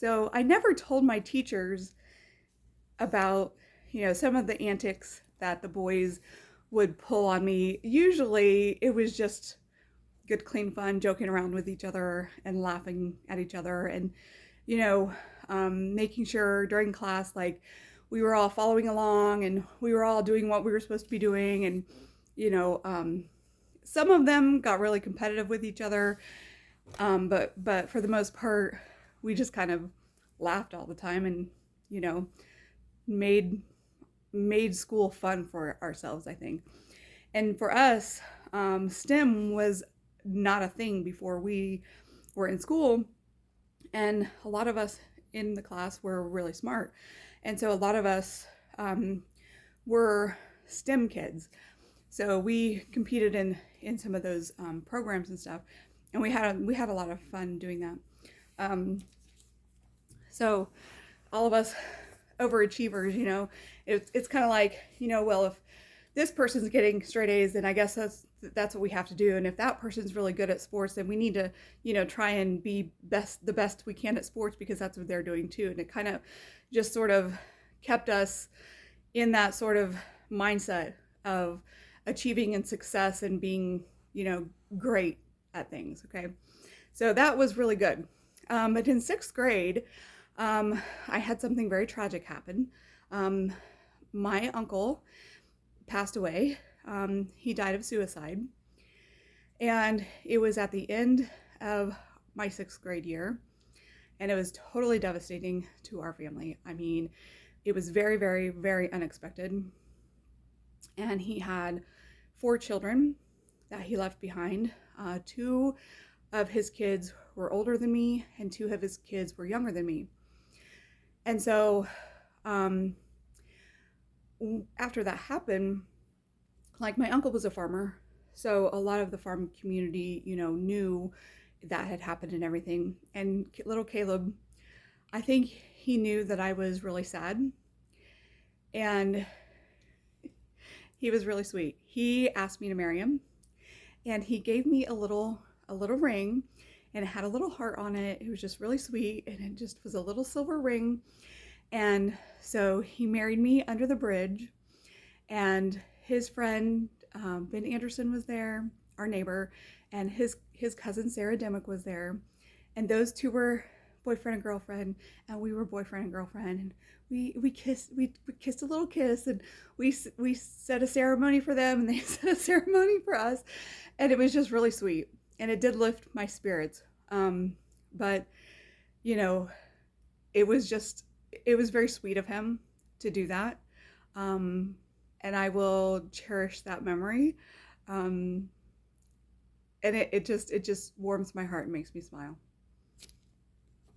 So I never told my teachers about, some of the antics that the boys would pull on me. Usually it was just good, clean fun, joking around with each other and laughing at each other and, you know, making sure during class, like, we were all following along and we were all doing what we were supposed to be doing. And, you know, um, some of them got really competitive with each other. But for the most part, we just kind of laughed all the time and, you know, made made school fun for ourselves, I think. And for us, STEM was not a thing before we were in school. And a lot of us in the class were really smart. And so a lot of us were STEM kids. So we competed in some of those programs and stuff. And we had a lot of fun doing that. Um, so all of us overachievers, it's kind of like, well, if this person's getting straight A's, then I guess that's what we have to do. And if that person's really good at sports, then we need to, try and be the best we can at sports because that's what they're doing too. And it kind of just sort of kept us in that sort of mindset of achieving and success and being, great at things. Okay. So that was really good. But in sixth grade, I had something very tragic happen. Um, my uncle passed away. He died of suicide. And it was at the end of my sixth grade year. And it was totally devastating to our family. I mean, it was very, very, very unexpected. And he had 4 children that he left behind. Two of his kids were older than me, and two of his kids were younger than me. And so um, after that happened, like, my uncle was a farmer, so a lot of the farm community, knew that had happened and everything. And little Caleb, I think he knew that I was really sad, and he was really sweet. He asked me to marry him, and he gave me a little ring, and it had a little heart on it. It was just really sweet, and it just was a little silver ring. And so he married me under the bridge, and his friend Ben Anderson was there, our neighbor, and his cousin Sarah Demick was there, and those two were boyfriend and girlfriend, and we were boyfriend and girlfriend, and we kissed a little kiss, and we set a ceremony for them, and they set a ceremony for us, and it was just really sweet, and it did lift my spirits. But you know, it was very sweet of him to do that. Um, and I will cherish that memory. Um, and it just warms my heart and makes me smile.